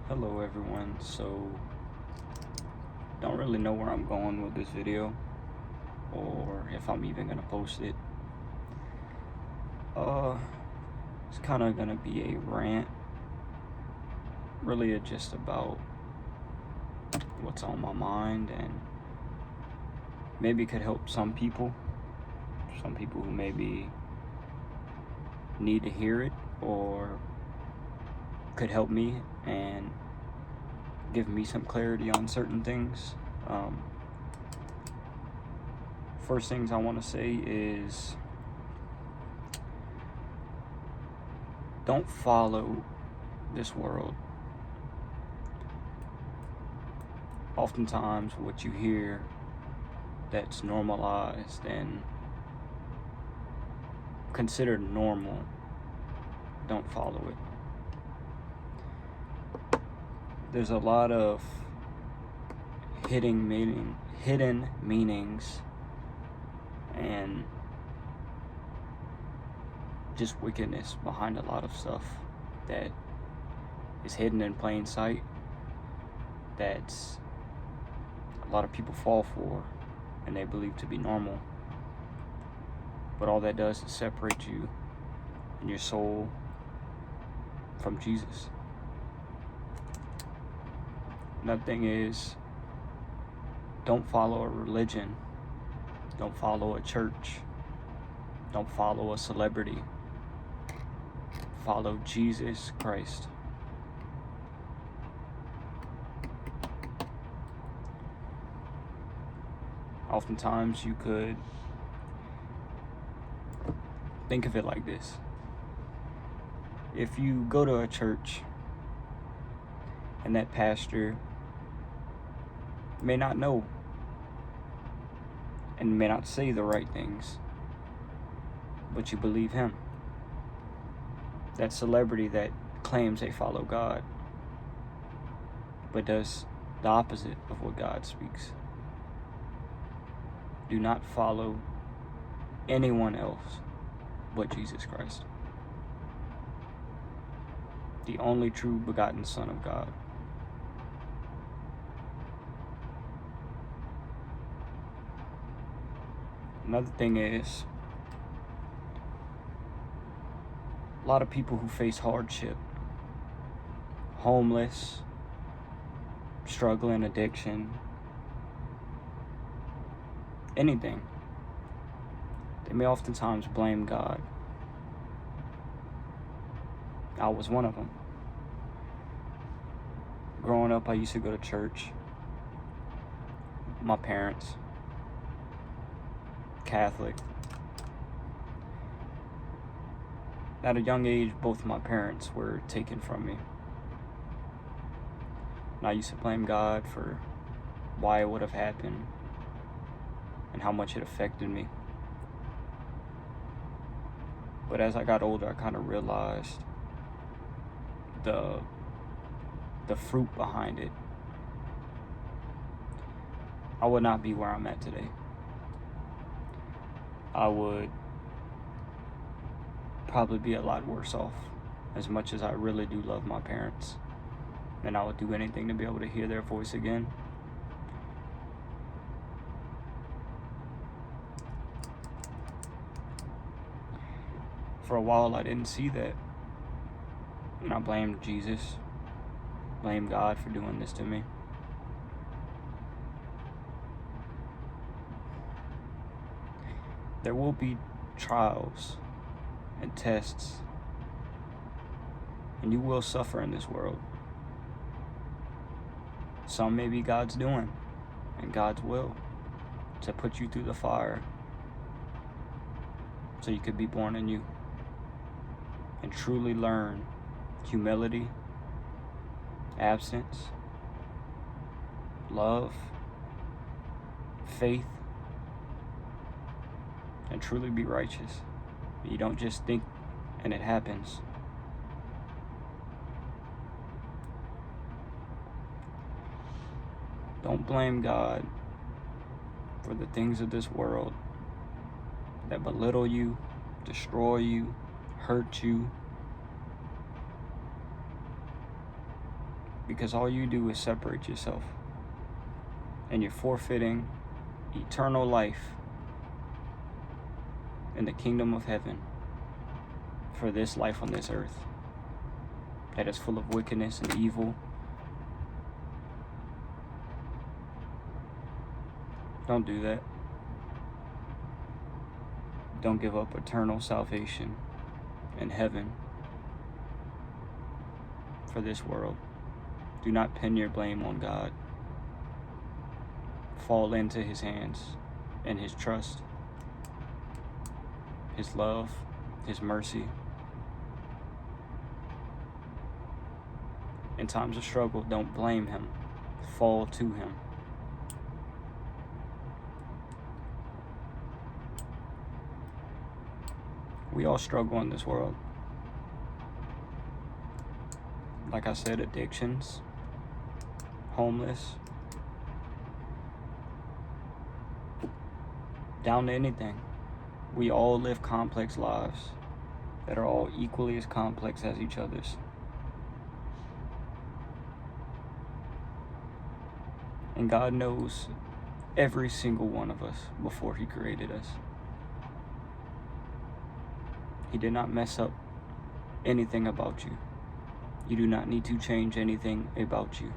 Hello everyone. So don't really know where I'm going with this video or if I'm even gonna post it. uh it's kind of gonna be a rant, really just about what's on my mind, and maybe could help some people who maybe need to hear it, or could help me and give me some clarity on certain things. First things I want to say is, don't follow this world. Oftentimes what you hear that's normalized and considered normal, don't follow it. There's a lot of hidden meanings and just wickedness behind a lot of stuff that is hidden in plain sight, that's a lot of people fall for and they believe to be normal. But all that does is separate you and your soul from Jesus. Another thing is, don't follow a religion, don't follow a church, don't follow a celebrity. Follow Jesus Christ. Oftentimes you could think of it like this. If you go to a church and that pastor may not know and may not say the right things, but you believe him, that celebrity that claims they follow God but does the opposite of what God speaks, do not follow anyone else but Jesus Christ, the only true begotten Son of God. Another thing is, a lot of people who face hardship, homeless, struggling, addiction, anything, they may oftentimes blame God. I was one of them. Growing up, I used to go to church. My parents, Catholic. At a young age, both my parents were taken from me. And I used to blame God for why it would have happened and how much it affected me. But as I got older, I kind of realized the fruit behind it. I would not be where I'm at today. I would probably be a lot worse off, as much as I really do love my parents, and I would do anything to be able to hear their voice again. For a while I didn't see that, and I blamed Jesus, blamed God for doing this to me. There will be trials and tests, and you will suffer in this world. Some may be God's doing and God's will to put you through the fire so you could be born anew and truly learn humility, absence, love, faith, and truly be righteous. You don't just think and it happens. Don't blame God for the things of this world that belittle you, destroy you, hurt you. because all you do is separate yourself, and you're forfeiting eternal life in the kingdom of heaven for this life on this earth that is full of wickedness and evil. Don't do that. Don't give up eternal salvation in heaven for this world. Do not pin your blame on God. Fall into his hands and his trust, his love, his mercy. In times of struggle, don't blame him. Fall to him. We all struggle in this world. Like I said, addictions, homeless, down to anything. We all live complex lives that are all equally as complex as each other's. And God knows every single one of us before he created us. He did not mess up anything about you. You do not need to change anything about you.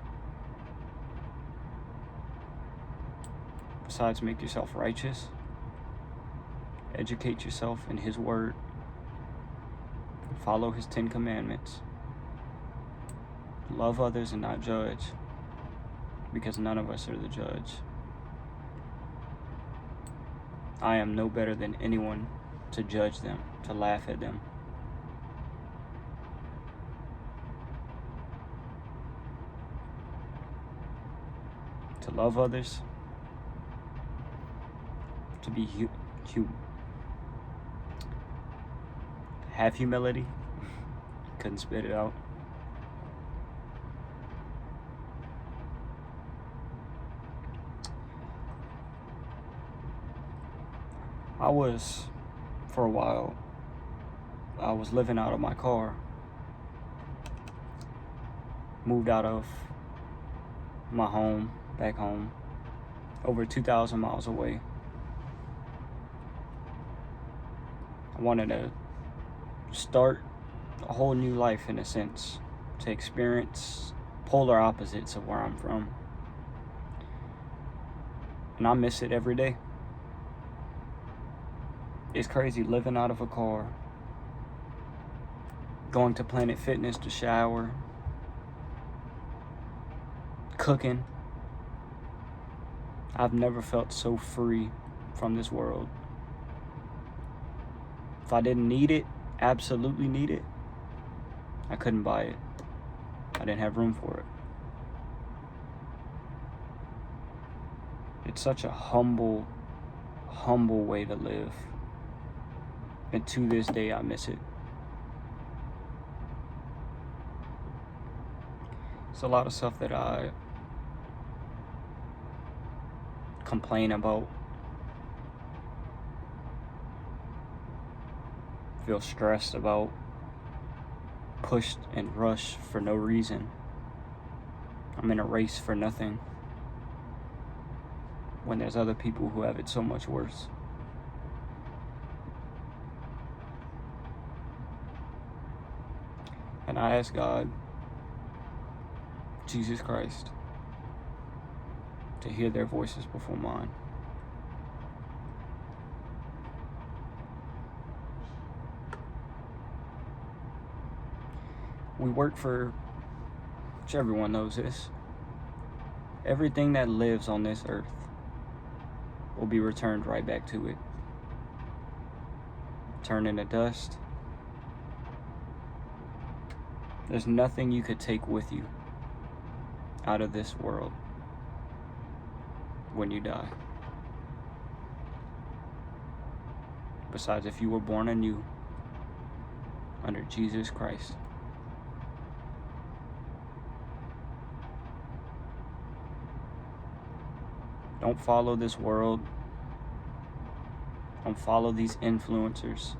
Besides, make yourself righteous. Educate yourself in his word. Follow his 10 commandments. Love others and not judge, because none of us are the judge. I am no better than anyone to judge them, to laugh at them. To love others, to be have humility. Couldn't spit it out. For a while, I was living out of my car. Moved out of my home, back home, over 2,000 miles away. I wanted to start a whole new life, in a sense, to experience polar opposites of where I'm from. And I miss it every day. It's crazy living out of a car, going to Planet Fitness to shower, cooking. I've never felt so free from this world. If I didn't need it, absolutely need it, I couldn't buy it. I didn't have room for it. It's such a humble way to live. And to this day, I miss it. It's a lot of stuff that I complain about, feel stressed about, pushed and rushed for no reason. I'm in a race for nothing, when there's other people who have it so much worse. And I ask God, Jesus Christ, to hear their voices before mine. We work for, which everyone knows this, everything that lives on this earth will be returned right back to it. Turned into dust. There's nothing you could take with you out of this world when you die. Besides, if you were born anew under Jesus Christ. Don't follow this world. Don't follow these influencers.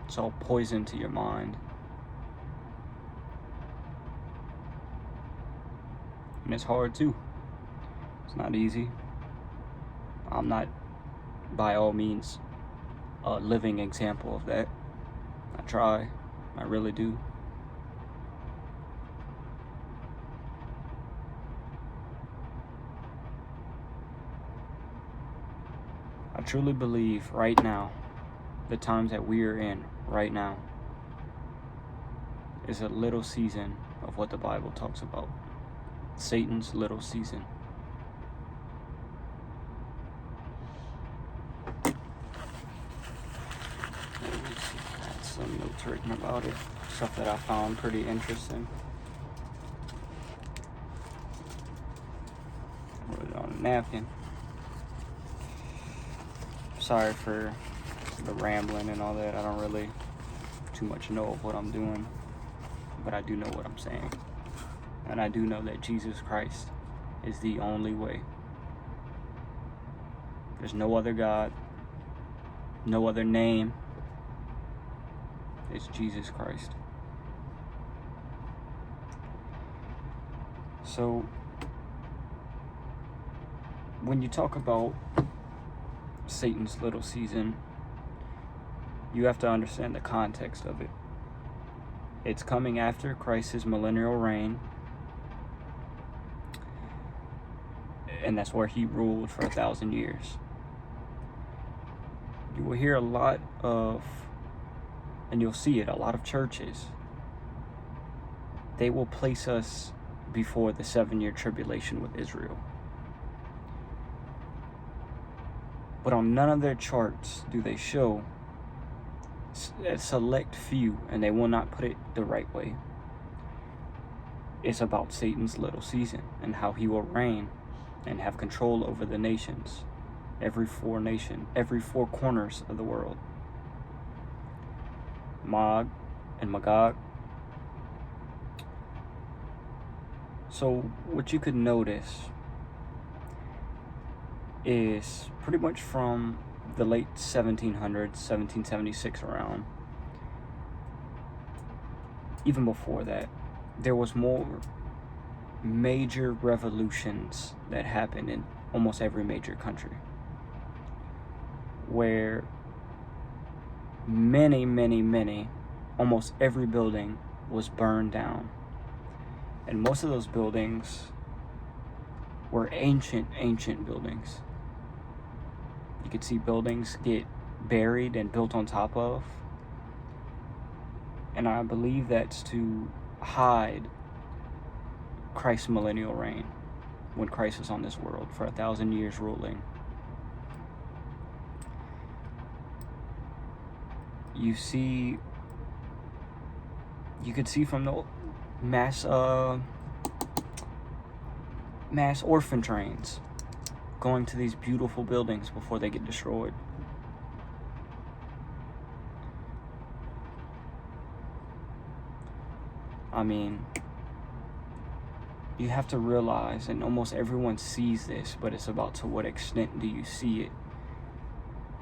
It's all poison to your mind. And it's hard too. It's not easy. I'm not, by all means, a living example of that. I try. I really do. I truly believe right now, the times that we are in right now, is a little season of what the Bible talks about. Satan's little season. That's some notes written about it. Stuff that I found pretty interesting. Put it on a napkin. Sorry for the rambling and all that. I don't really too much know of what I'm doing, but I do know what I'm saying. And I do know that Jesus Christ is the only way. There's no other God, no other name. It's Jesus Christ. So, when you talk about Satan's little season, you have to understand the context of it. It's coming after Christ's millennial reign, and that's where he ruled for 1,000 years. You will hear a lot of, and you'll see it, a lot of churches, they will place us before the 7-year tribulation with Israel. But on none of their charts do they show a select few, and they will not put it the right way. It's about Satan's little season and how he will reign and have control over the nations, every four corners of the world. Mag and Magog. So what you could notice is pretty much from the late 1700s, 1776 around, even before that, there was more major revolutions that happened in almost every major country, where many, almost every building was burned down. And most of those buildings were ancient buildings. You could see buildings get buried and built on top of. And I believe that's to hide Christ's millennial reign, when Christ was on this world for 1,000 years ruling. You could see from the mass orphan trains going to these beautiful buildings before they get destroyed. I mean, you have to realize, and almost everyone sees this, but it's about to what extent do you see it,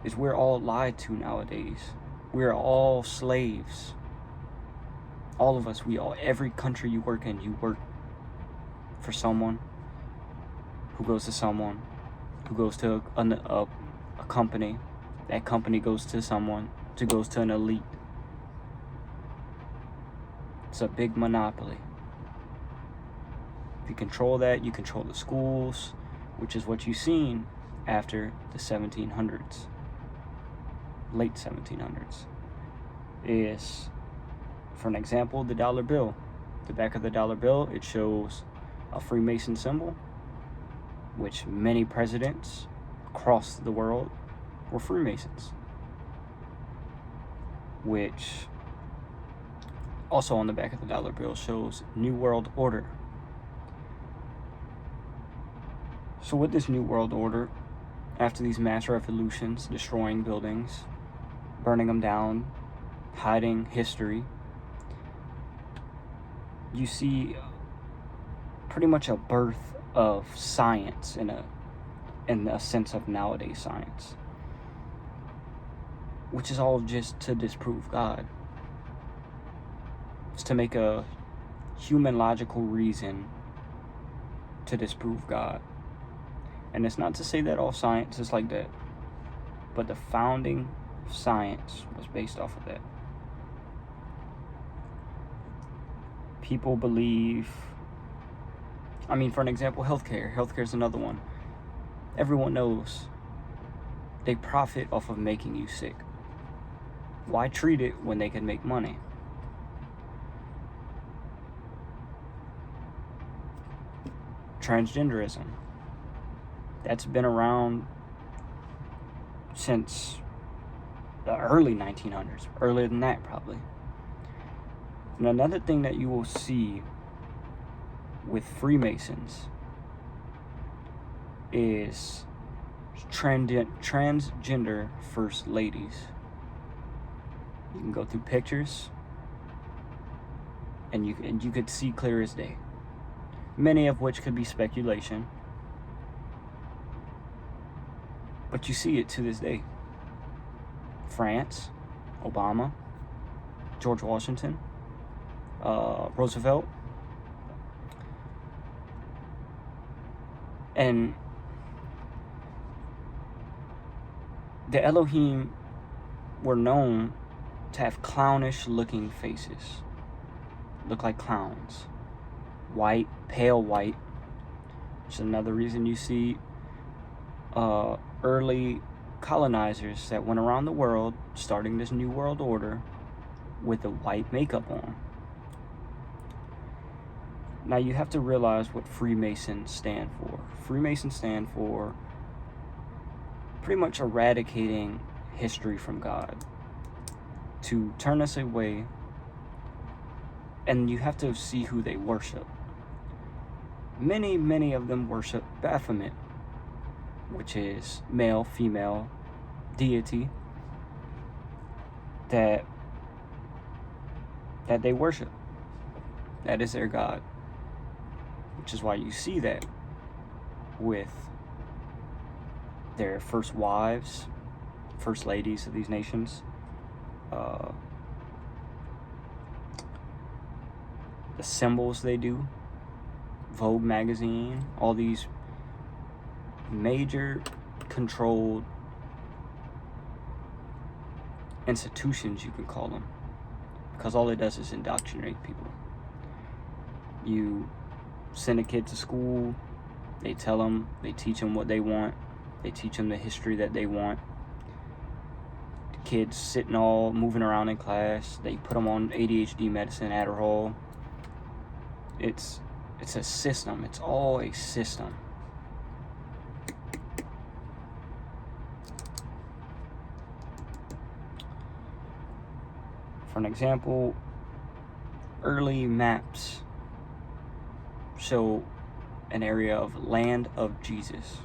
is we're all lied to nowadays. We're all slaves. All of us, every country you work in, you work for someone who goes to someone who goes to a company. That company goes to someone who goes to an elite. It's a big monopoly. If you control that, you control the schools, which is what you've seen after the 1700s, late 1700s. Is, for an example, the dollar bill. The back of the dollar bill, it shows a Freemason symbol, which many presidents across the world were Freemasons. Which also on the back of the dollar bill shows New World Order. So with this New World Order, after these mass revolutions, destroying buildings, burning them down, hiding history, you see pretty much a birth of science in a sense of nowadays science, which is all just to disprove God. It's to make a human logical reason to disprove God. And it's not to say that all science is like that, but the founding of science was based off of that. People believe, for an example, healthcare. Healthcare is another one. Everyone knows they profit off of making you sick. Why treat it when they can make money? Transgenderism. That's been around since the early 1900s, earlier than that probably. And another thing that you will see with Freemasons is transgender first ladies. You can go through pictures and you could see clear as day, many of which could be speculation, but you see it to this day. France, Obama, George Washington, Roosevelt, and the Elohim were known to have clownish looking faces, look like clowns, white, pale white, which is another reason you see early colonizers that went around the world starting this new world order with the white makeup on. Now you have to realize what Freemasons stand for. Freemasons stand for pretty much eradicating history from God, to turn us away, and you have to see who they worship. Many of them worship Baphomet, which is male, female deity that they worship. That is their God. Which is why you see that with their first wives, first ladies of these nations, the symbols they do, Vogue magazine, all these major controlled institutions, you can call them, because all it does is indoctrinate people. You send a kid to school, they teach them what they want, they teach them the history that they want. The kids sitting all moving around in class, they put them on ADHD medicine, Adderall. It's a system. It's all a system. For an example, early maps show an area of Land of Jesus,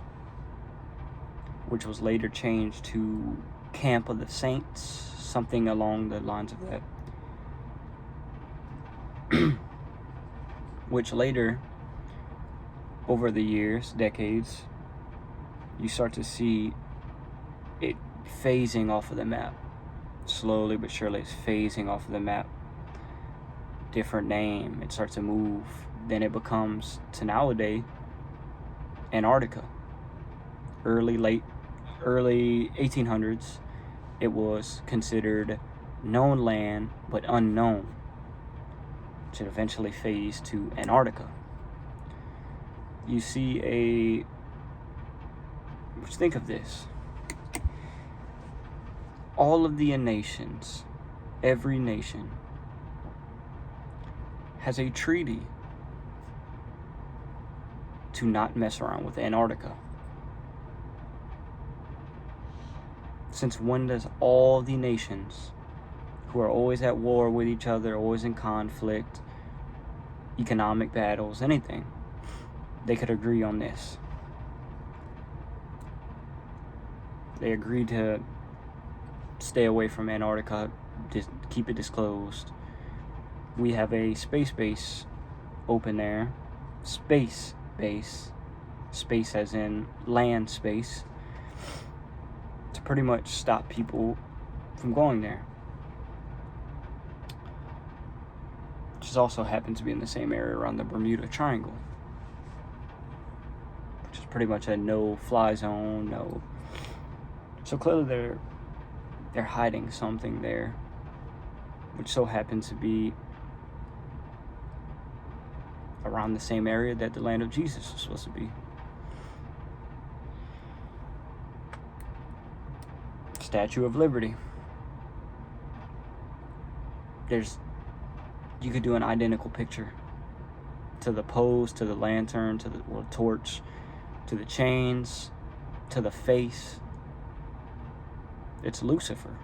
which was later changed to Camp of the Saints, something along the lines of that. Which later, over the years, decades, you start to see it phasing off of the map. Slowly but surely it's phasing off of the map. Different name, it starts to move. Then it becomes, to nowadays, Antarctica. Early 1800s, it was considered known land but unknown, which eventually phased to Antarctica. You see think of this. All of the nations, every nation, has a treaty to not mess around with Antarctica. Since when does all the nations who are always at war with each other, always in conflict, economic battles, anything, they could agree on this? They agreed to stay away from Antarctica, just keep it disclosed. We have a space base open there. Space base. Space as in land space. To pretty much stop people from going there. Which also happens to be in the same area around the Bermuda Triangle. pretty much a no-fly zone. No, so clearly they're hiding something there, which so happens to be around the same area that the land of Jesus was supposed to be. Statue of Liberty. You could do an identical picture to the pose, to the lantern, to the torch, to the chains, to the face. It's Lucifer.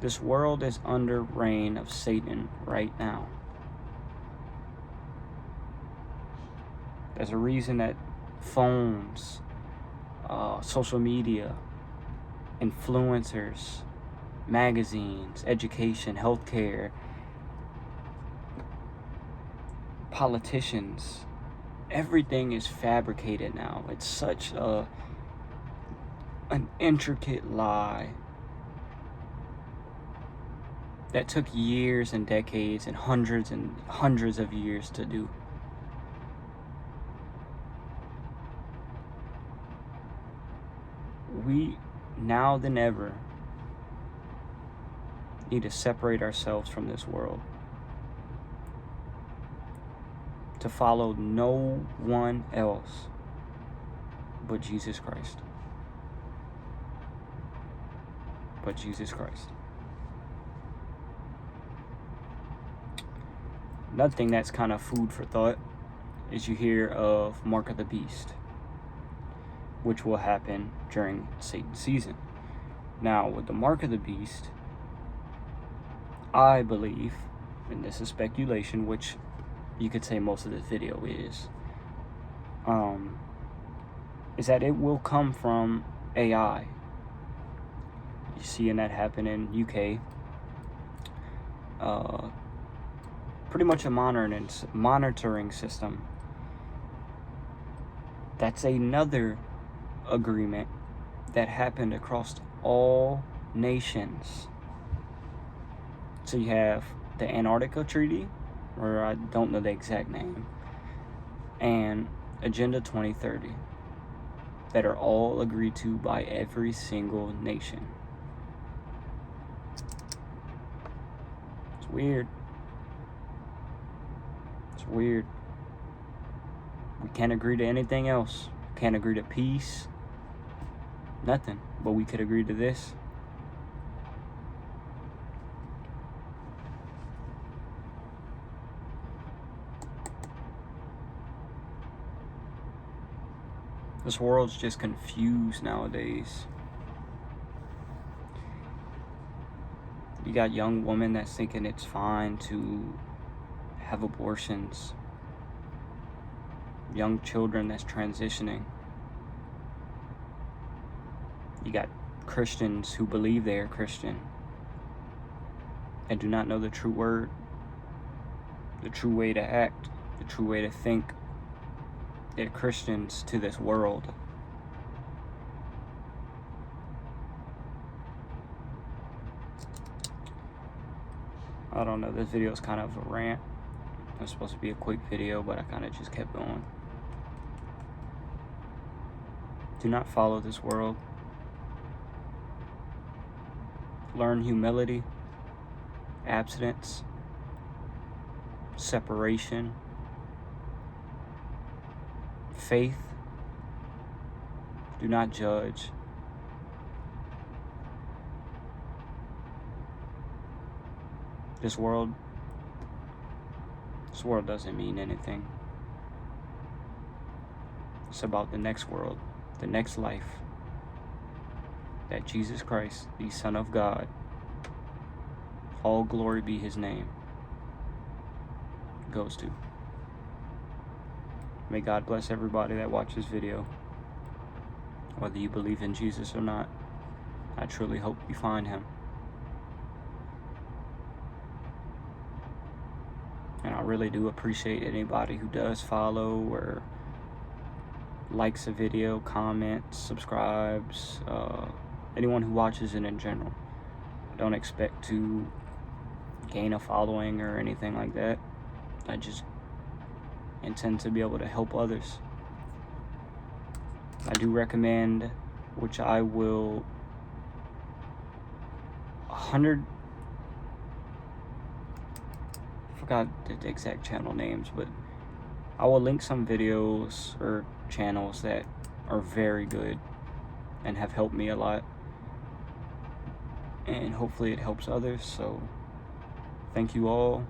This world is under reign of Satan right now. There's a reason that phones, social media, influencers, magazines, education, healthcare, politicians, everything is fabricated now. It's such an intricate lie that took years and decades and hundreds of years to do. We, now than ever, need to separate ourselves from this world, to follow no one else but Jesus Christ. But Jesus Christ. Another thing that's kind of food for thought is you hear of Mark of the Beast, which will happen during Satan's season. Now, with the Mark of the Beast, I believe, and this is speculation, which you could say most of this video is that it will come from AI. You're seeing that happen in UK. Pretty much a monitoring system. That's another agreement that happened across all nations. So you have the Antarctica Treaty, or I don't know the exact name, and Agenda 2030, that are all agreed to by every single nation. It's weird. It's weird. We can't agree to anything else. Can't agree to peace. Nothing. But we could agree to this. This world's just confused nowadays. You got young women that's thinking it's fine to have abortions. Young children that's transitioning. You got Christians who believe they are Christian and do not know the true word, the true way to act, the true way to think. They're Christians to this world. I don't know, this video is kind of a rant. It was supposed to be a quick video, but I kind of just kept going. Do not follow this world. Learn humility, abstinence, separation, faith. Do not judge. This world doesn't mean anything. It's about the next world, the next life that Jesus Christ, the Son of God, all glory be his name, goes to. May God bless everybody that watches this video, whether you believe in Jesus or not. I truly hope you find him. And I really do appreciate anybody who does follow or likes a video, comments, subscribes, anyone who watches it in general. I don't expect to gain a following or anything like that. I just and tend to be able to help others. I do recommend, which I will 100, forgot the exact channel names, but I will link some videos or channels that are very good and have helped me a lot, and hopefully it helps others. So thank you all.